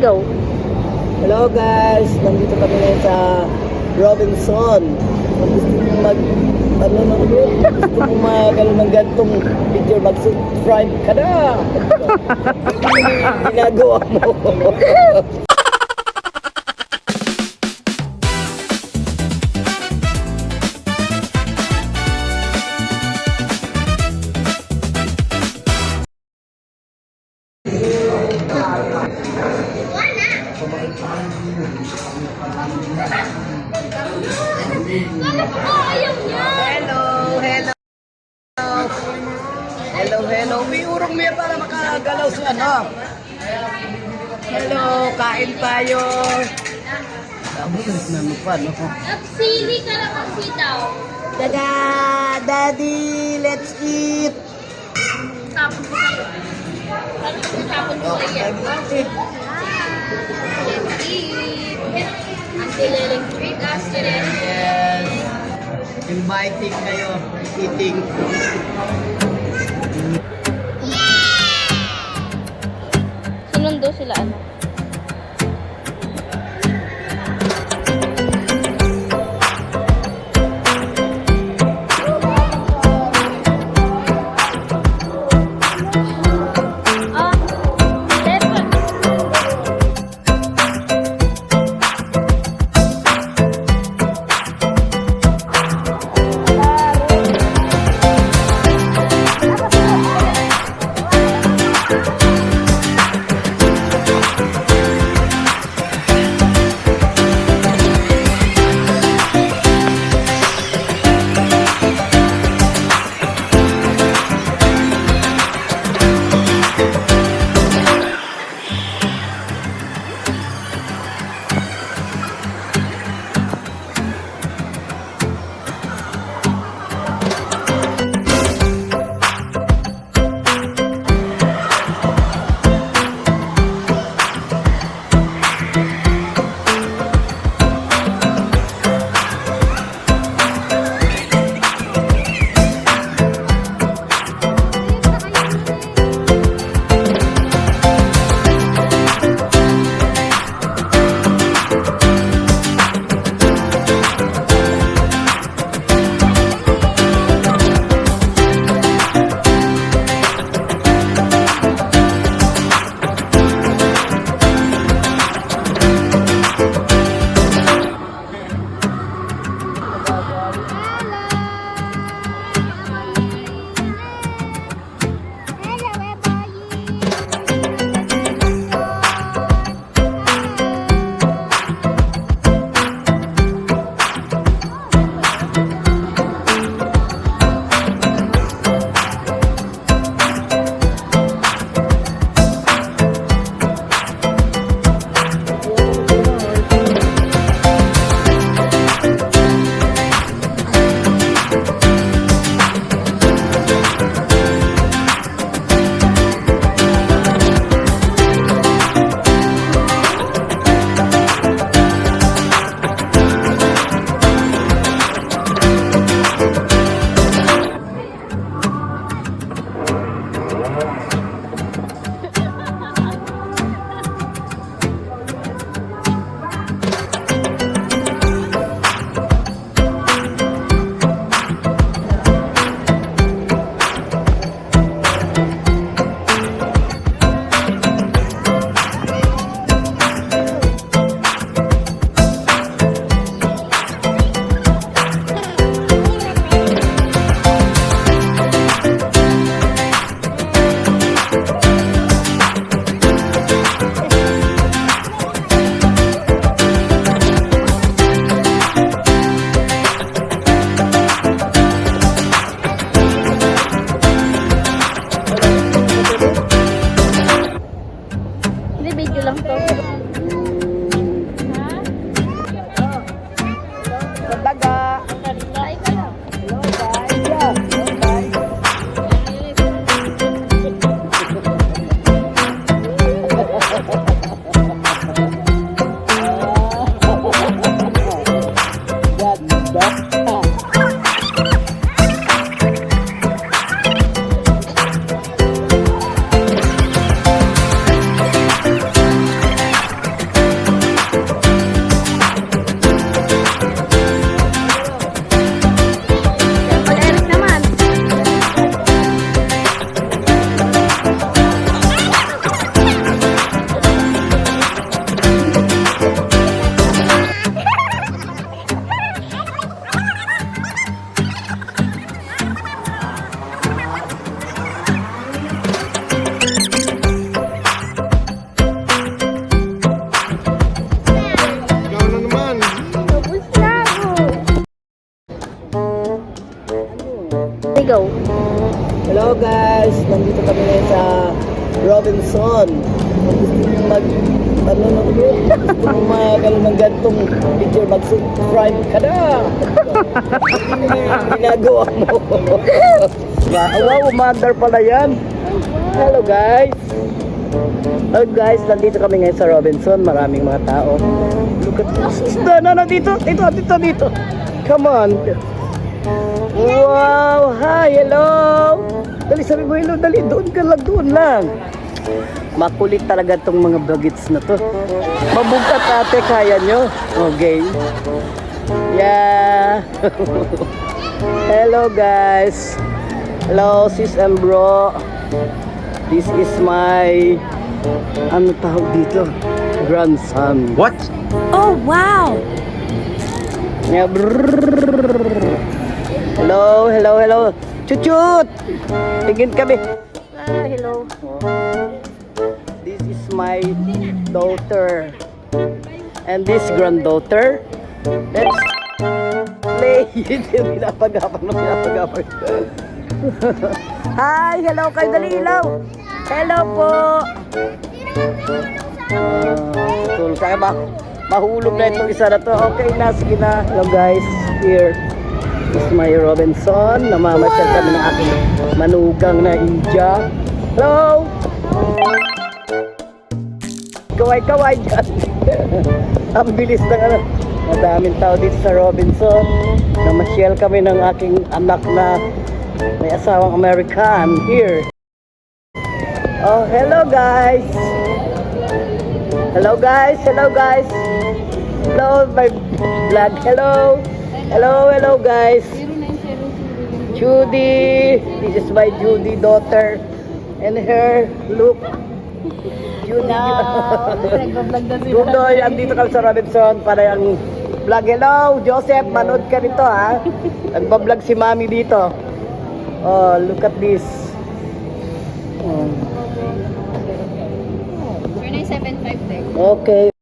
sumisigaw. Hello guys, nandito kami ngayon sa Robinson. Kung gusto nyo gusto mo magkaroon ng gantong picture, mag-subscribe ka na. Ginagawa mo. Hello. May urong may para makagalaw sa ano. Hello, kain tayo. Tapos na mo pa, no? Sili ka lang ang sitaw. Daga, Daddy, let's eat. Tapon ko kayo. Tapon ko kayo. Let's eat. Let's eat. Auntie Leleng treat us today. Yes. Inviting kayo, eating. Sinundo sila ano. panonood mo yun, gusto mo magkaroon ng gantong picture, mag-subscribe ka na. Ginagawa mo. Wow, umandar pala yan. Hello guys. Hello guys, nandito kami ngayon sa Robinson. Maraming mga tao. Look at this. No, dito. Come on. Wow, hi, hello. Dali, sabi mo hello, dali. Doon lang. Makulit talaga tong mga bagets na to. Mabugat ate, kaya nyo. Okay. Yeah. Hello guys. Hello sis and bro. This is my, ano tawag dito? Grandson. What? Oh, wow! Yeah, brrrr. Hello. Chuchut! Tingin kami. Hello. This is my daughter. And this granddaughter. Let's play. Pinapagapan. Hi! Hello kayo, dali ilaw. Hello po. Tulog kayo ba? Mahulog na itong isa na to. Okay na, sige na. Hello guys, here is my Robinson. Namamasyal kami ng aking manugang na India. Hello! Kaway dyan. Ang bilis ng ano. Madaming tao dito sa Robinson. Namasyal kami ng aking anak na may asawang American here. Oh, hello guys. Hello guys. Hello my vlog. Hello guys. Judy. This is my Judy daughter. And her look. Judy. Gudoy, andito kami sa Robinson para yung vlog. Hello, Joseph, manood ka nito ha. Nagbablog si Mami dito. Oh, look at this. Oh. 4975 there. Okay.